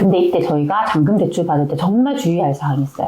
근데 이때 저희가 잔금 대출 받을 때 정말 주의할 사항이 있어요.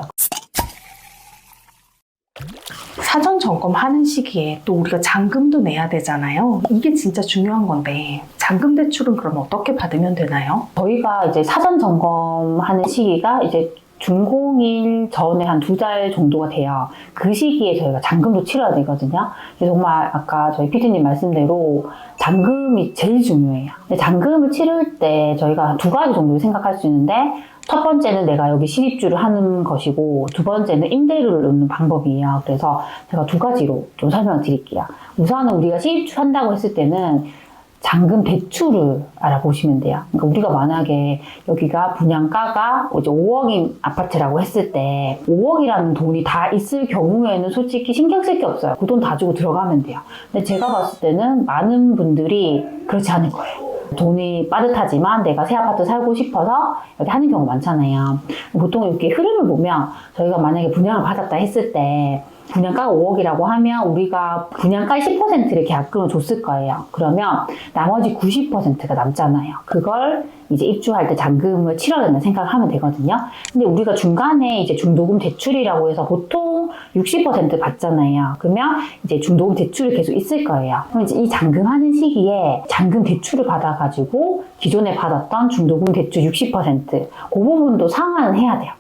사전 점검하는 시기에 또 우리가 잔금도 내야 되잖아요. 이게 진짜 중요한 건데 잔금 대출은 그럼 어떻게 받으면 되나요? 저희가 이제 사전 점검하는 시기가 이제 준공일 전에 한 2달 정도가 돼요. 그 시기에 저희가 잔금도 치러야 되거든요. 정말 아까 저희 PD님 말씀대로 잔금이 제일 중요해요. 근데 잔금을 치를 때 저희가 2가지 정도를 생각할 수 있는데, 첫 번째는 내가 여기 실입주를 하는 것이고, 두 번째는 임대료를 넣는 방법이에요. 그래서 제가 2가지로 좀 설명을 드릴게요. 우선은 우리가 실입주 한다고 했을 때는 잔금 대출을 알아보시면 돼요. 그러니까 우리가 만약에 여기가 분양가가 이제 5억인 아파트라고 했을 때 5억이라는 돈이 다 있을 경우에는 솔직히 신경 쓸 게 없어요. 그 돈 다 주고 들어가면 돼요. 근데 제가 봤을 때는 많은 분들이 그렇지 않을 거예요. 돈이 빠듯하지만 내가 새 아파트 살고 싶어서 이렇게 하는 경우가 많잖아요. 보통 이렇게 흐름을 보면 저희가 만약에 분양을 받았다 했을 때 분양가가 5억이라고 하면 우리가 분양가의 10%를 계약금을 줬을 거예요. 그러면 나머지 90%가 남잖아요. 그걸 이제 입주할 때 잔금을 치러야 된다 생각을 하면 되거든요. 근데 우리가 중간에 이제 중도금 대출이라고 해서 보통 60% 받잖아요. 그러면 이제 중도금 대출이 계속 있을 거예요. 그럼 이제 이 잔금하는 시기에 잔금 대출을 받아가지고 기존에 받았던 중도금 대출 60% 그 부분도 상환을 해야 돼요.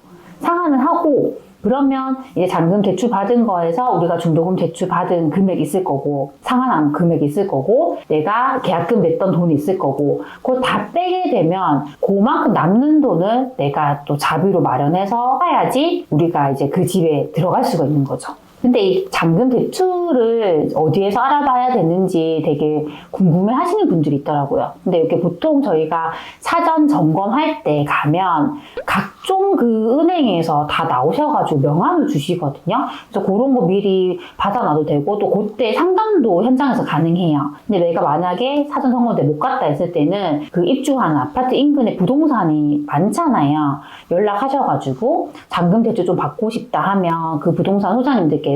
상환을 하고 그러면 이제 잔금 대출 받은 거에서 우리가 중도금 대출 받은 금액이 있을 거고, 상환한 금액이 있을 거고, 내가 계약금 냈던 돈이 있을 거고, 그걸 다 빼게 되면 그만큼 남는 돈을 내가 또 자비로 마련해서 해야지 우리가 이제 그 집에 들어갈 수가 있는 거죠. 근데 이 잔금 대출을 어디에서 알아봐야 되는지 되게 궁금해 하시는 분들이 있더라고요. 근데 이렇게 보통 저희가 사전 점검할 때 가면 각종 그 은행에서 다 나오셔가지고 명함을 주시거든요. 그래서 그런 거 미리 받아놔도 되고, 또 그때 상담도 현장에서 가능해요. 근데 내가 만약에 사전 점검 때 못 갔다 했을 때는 그 입주하는 아파트 인근에 부동산이 많잖아요. 연락하셔가지고 잔금 대출 좀 받고 싶다 하면 그 부동산 소장님들께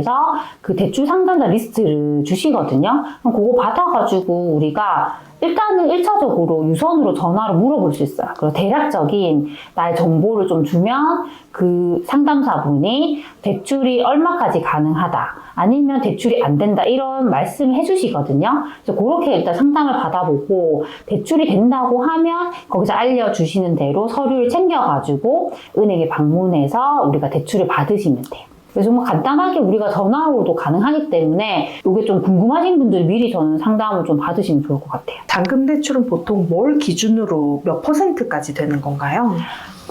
그 대출 상담자 리스트를 주시거든요. 그럼 그거 받아가지고 우리가 일단은 1차적으로 유선으로 전화로 물어볼 수 있어요. 그리고 대략적인 나의 정보를 좀 주면 그 상담사분이 대출이 얼마까지 가능하다, 아니면 대출이 안 된다, 이런 말씀을 해주시거든요. 그래서 그렇게 일단 상담을 받아보고 대출이 된다고 하면 거기서 알려주시는 대로 서류를 챙겨가지고 은행에 방문해서 우리가 대출을 받으시면 돼요. 그래서 뭐 간단하게 우리가 전화로도 가능하기 때문에 이게 좀 궁금하신 분들 미리 저는 상담을 좀 받으시면 좋을 것 같아요. 잔금 대출은 보통 뭘 기준으로 몇 %까지 되는 건가요?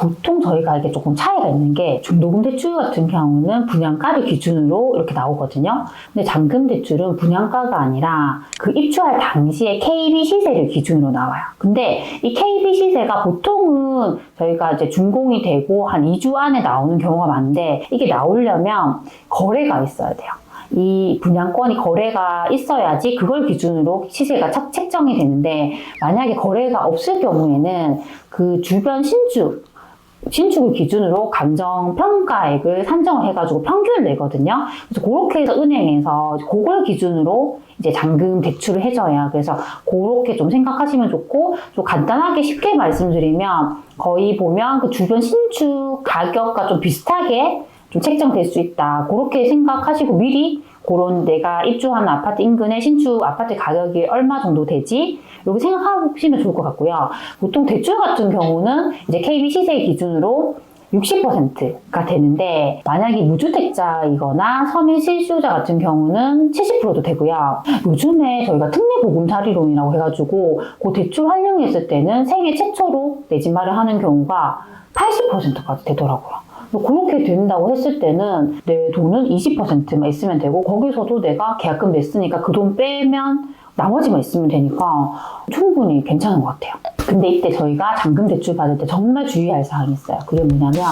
보통 저희가 이게 조금 차이가 있는 게, 중도금 대출 같은 경우는 분양가를 기준으로 이렇게 나오거든요. 근데 잔금 대출은 분양가가 아니라 그 입주할 당시에 KB 시세를 기준으로 나와요. 근데 이 KB 시세가 보통은 저희가 이제 준공이 되고 한 2주 안에 나오는 경우가 많은데, 이게 나오려면 거래가 있어야 돼요. 이 분양권이 거래가 있어야지 그걸 기준으로 시세가 책정이 되는데, 만약에 거래가 없을 경우에는 그 주변 신축을 기준으로 감정평가액을 산정을 해가지고 평균을 내거든요. 그래서 그렇게 해서 은행에서 그걸 기준으로 이제 잔금 대출을 해줘요. 그래서 그렇게 좀 생각하시면 좋고, 좀 간단하게 쉽게 말씀드리면 거의 보면 그 주변 신축 가격과 좀 비슷하게 좀 책정될 수 있다. 그렇게 생각하시고 미리 그런 내가 입주하는 아파트 인근의 신축 아파트 가격이 얼마 정도 되지? 이렇게 생각하시면 좋을 것 같고요. 보통 대출 같은 경우는 이제 KB 시세 기준으로 60%가 되는데, 만약에 무주택자이거나 서민 실수요자 같은 경우는 70%도 되고요. 요즘에 저희가 특례보금자리론이라고 해가지고 그 대출 활용했을 때는 생애 최초로 내 집 마련하는 경우가 80%까지 되더라고요. 그렇게 된다고 했을 때는 내 돈은 20%만 있으면 되고, 거기서도 내가 계약금 냈으니까 그 돈 빼면 나머지만 있으면 되니까 충분히 괜찮은 것 같아요. 근데 이때 저희가 잔금 대출 받을 때 정말 주의할 사항이 있어요. 그게 뭐냐면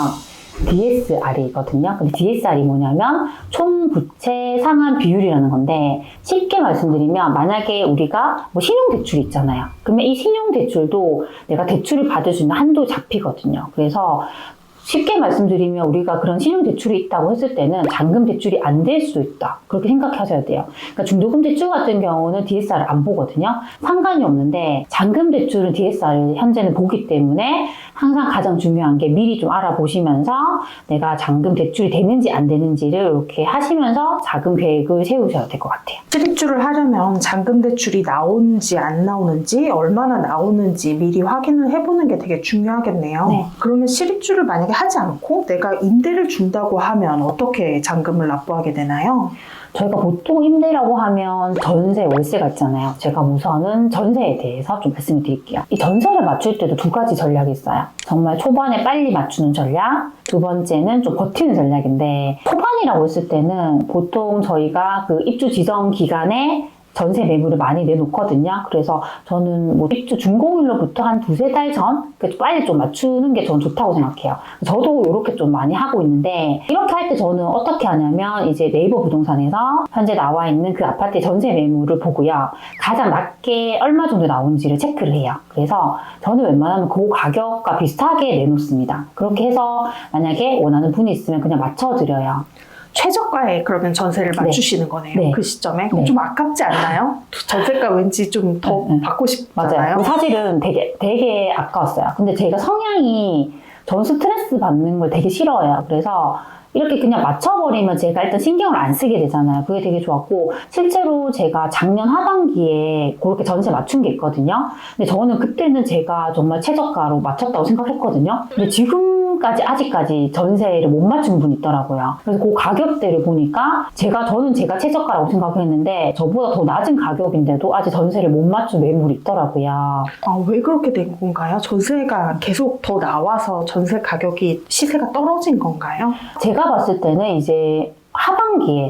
DSR이거든요. 근데 DSR이 뭐냐면 총 부채 상환 비율이라는 건데, 쉽게 말씀드리면 만약에 우리가 뭐 신용대출이 있잖아요. 그러면 이 신용대출도 내가 대출을 받을 수 있는 한도 잡히거든요. 그래서 쉽게 말씀드리면 우리가 그런 신용대출이 있다고 했을 때는 잔금 대출이 안 될 수도 있다. 그렇게 생각하셔야 돼요. 그러니까 중도금 대출 같은 경우는 DSR을 안 보거든요. 상관이 없는데 잔금 대출은 DSR을 현재는 보기 때문에 항상 가장 중요한 게 미리 좀 알아보시면서 내가 잔금 대출이 되는지 안 되는지를 이렇게 하시면서 자금 계획을 세우셔야 될 것 같아요. 실입주를 하려면 잔금 대출이 나오는지 안 나오는지 얼마나 나오는지 미리 확인을 해보는 게 되게 중요하겠네요. 네. 그러면 실입주를 만약에 하지 않고 내가 임대를 준다고 하면 어떻게 잔금을 납부하게 되나요? 저희가 보통 임대라고 하면 전세, 월세가 있잖아요. 제가 우선은 전세에 대해서 좀 말씀을 드릴게요. 이 전세를 맞출 때도 두 가지 전략이 있어요. 정말 초반에 빨리 맞추는 전략, 두 번째는 좀 버티는 전략인데, 초반이라고 했을 때는 보통 저희가 그 입주 지정 기간에 전세 매물을 많이 내놓거든요. 그래서 저는 뭐 입주 준공일로부터 한 두세 달 전? 빨리 좀 맞추는 게 저는 좋다고 생각해요. 저도 이렇게 좀 많이 하고 있는데, 이렇게 할 때 저는 어떻게 하냐면, 이제 네이버 부동산에서 현재 나와 있는 그 아파트의 전세 매물을 보고요. 가장 낮게 얼마 정도 나오는지를 체크를 해요. 그래서 저는 웬만하면 그 가격과 비슷하게 내놓습니다. 그렇게 해서 만약에 원하는 분이 있으면 그냥 맞춰드려요. 최저가에 그러면 전세를 맞추시는 거네요. 네. 그 시점에. 그럼 네. 좀 아깝지 않나요? 전세가 왠지 좀 더 받고 싶잖아요. 맞아요. 사실은 되게 아까웠어요. 근데 제가 성향이 전 스트레스 받는 걸 되게 싫어해요. 그래서 이렇게 그냥 맞춰버리면 제가 일단 신경을 안 쓰게 되잖아요. 그게 되게 좋았고, 실제로 제가 작년 하반기에 그렇게 전세 맞춘 게 있거든요. 근데 저는 그때는 제가 정말 최저가로 맞췄다고 생각했거든요. 근데 지금까지 아직까지 전세를 못 맞춘 분이 있더라고요. 그래서 그 가격대를 보니까 저는 제가 최저가라고 생각했는데 저보다 더 낮은 가격인데도 아직 전세를 못 맞춘 매물이 있더라고요. 아, 왜 그렇게 된 건가요? 전세가 계속 더 나와서 전세 가격이 시세가 떨어진 건가요? 제가 봤을 때는 이제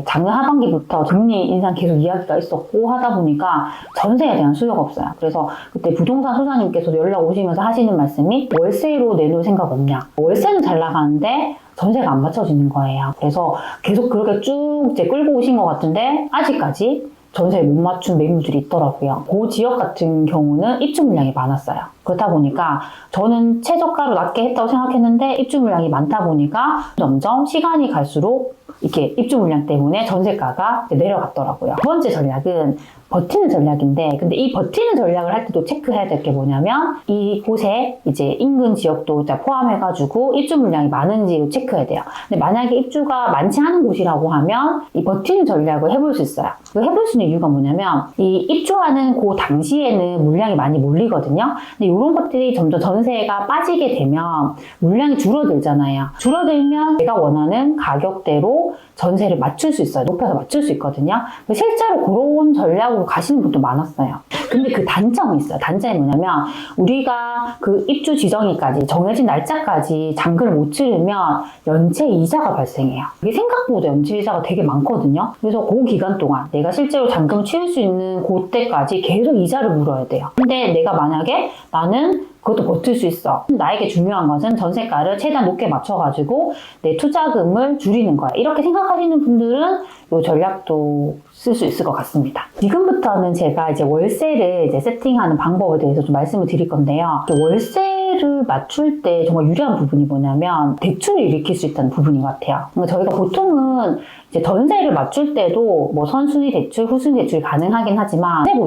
작년 하반기부터 금리 인상 계속 이야기가 있었고 하다 보니까 전세에 대한 수요가 없어요. 그래서 그때 부동산 소장님께서도 연락 오시면서 하시는 말씀이 월세로 내놓을 생각 없냐. 월세는 잘 나가는데 전세가 안 맞춰지는 거예요. 그래서 계속 그렇게 쭉 이제 끌고 오신 것 같은데 아직까지 전세에 못 맞춘 매물들이 있더라고요. 그 지역 같은 경우는 입주 물량이 많았어요. 그렇다 보니까 저는 최저가로 낮게 했다고 생각했는데 입주 물량이 많다 보니까 점점 시간이 갈수록 이렇게 입주 물량 때문에 전세가가 내려갔더라고요. 두 번째 전략은 버티는 전략인데, 근데 이 버티는 전략을 할 때도 체크해야 될 게 뭐냐면 이곳에 이제 인근 지역도 포함해가지고 입주 물량이 많은지 체크해야 돼요. 근데 만약에 입주가 많지 않은 곳이라고 하면 이 버티는 전략을 해볼 수 있어요. 해볼 수 있는 이유가 뭐냐면 이 입주하는 그 당시에는 물량이 많이 몰리거든요. 근데 이런 것들이 점점 전세가 빠지게 되면 물량이 줄어들잖아요. 줄어들면 내가 원하는 가격대로 전세를 맞출 수 있어요. 높여서 맞출 수 있거든요. 실제로 그런 전략으로 가시는 분도 많았어요. 근데 그 단점이 있어요. 단점이 뭐냐면 우리가 그 입주 지정일까지 정해진 날짜까지 잔금을 못 치르면 연체 이자가 발생해요. 이게 생각보다 연체 이자가 되게 많거든요. 그래서 그 기간 동안 내가 실제로 잔금을 치를 수 있는 그때까지 계속 이자를 물어야 돼요. 근데 내가 만약에 나는 그것도 버틸 수 있어. 나에게 중요한 것은 전세가를 최대한 높게 맞춰가지고 내 투자금을 줄이는 거야. 이렇게 생각하시는 분들은 이 전략도 쓸 수 있을 것 같습니다. 지금부터는 제가 이제 월세를 이제 세팅하는 방법에 대해서 좀 말씀을 드릴 건데요. 월세를 맞출 때 정말 유리한 부분이 뭐냐면 대출을 일으킬 수 있다는 부분인 것 같아요. 그러니까 저희가 보통은 이제 전세를 맞출 때도 뭐 선순위 대출, 후순위 대출이 가능하긴 하지만 전세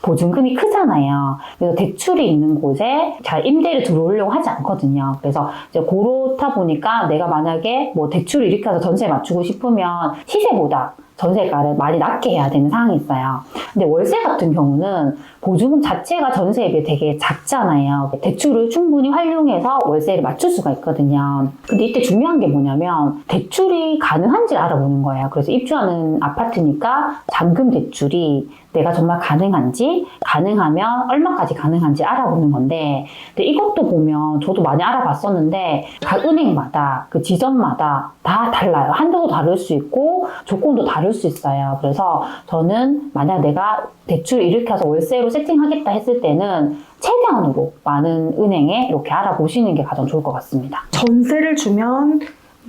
보증금이 크잖아요. 그래서 대출이 있는 곳에 잘 임대를 들어오려고 하지 않거든요. 그래서 이제 그렇다 보니까 내가 만약에 뭐 대출을 일으켜서 전세 맞추고 싶으면 시세보다 전세가를 많이 낮게 해야 되는 상황이 있어요. 근데 월세 같은 경우는 보증금 자체가 전세에 비해 되게 작잖아요. 대출을 충분히 활용해서 월세를 맞출 수가 있거든요. 근데 이때 중요한 게 뭐냐면 대출이 가능한지를 알아보는 거예요. 그래서 입주하는 아파트니까 잔금 대출이 내가 정말 가능한지, 가능하면 얼마까지 가능한지 알아보는 건데, 근데 이것도 보면 저도 많이 알아봤었는데 각 은행마다 그 지점마다 다 달라요. 한도도 다를 수 있고 조건도 다를 수 있어요. 그래서 저는 만약 내가 대출을 일으켜서 월세로 세팅하겠다 했을 때는 최대한으로 많은 은행에 이렇게 알아보시는 게 가장 좋을 것 같습니다. 전세를 주면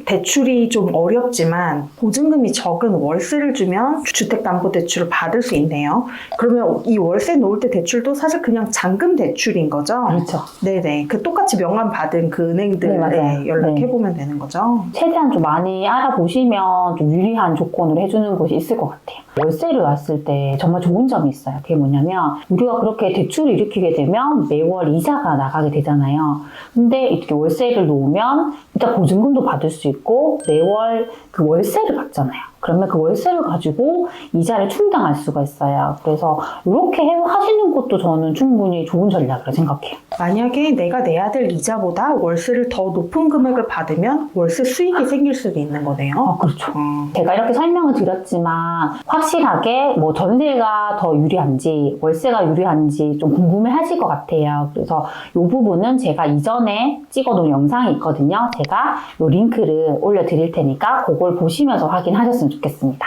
대출이 좀 어렵지만 보증금이 적은 월세를 주면 주택담보대출을 받을 수 있네요. 그러면 이 월세 놓을 때 대출도 사실 그냥 잔금 대출인 거죠? 그렇죠. 네네. 그 똑같이 명함 받은 그 네, 은행들에 맞아요. 연락해보면 되는 거죠? 최대한 좀 많이 알아보시면 좀 유리한 조건으로 해주는 곳이 있을 것 같아요. 월세를 왔을 때 정말 좋은 점이 있어요. 그게 뭐냐면 우리가 그렇게 대출을 일으키게 되면 매월 이자가 나가게 되잖아요. 근데 이렇게 월세를 놓으면 일단 보증금도 받을 수 있고 매월 그 월세를 받잖아요. 그러면 그 월세를 가지고 이자를 충당할 수가 있어요. 그래서 이렇게 하시는 것도 저는 충분히 좋은 전략이라고 생각해요. 만약에 내가 내야 될 이자보다 월세를 더 높은 금액을 받으면 월세 수익이 생길 수도 있는 거네요. 그렇죠. 제가 이렇게 설명을 드렸지만 확실하게 뭐 전세가 더 유리한지 월세가 유리한지 좀 궁금해 하실 것 같아요. 그래서 이 부분은 제가 이전에 찍어놓은 영상이 있거든요. 제가 이 링크를 올려드릴 테니까 그걸 보시면서 확인하셨으면 좋겠습니다.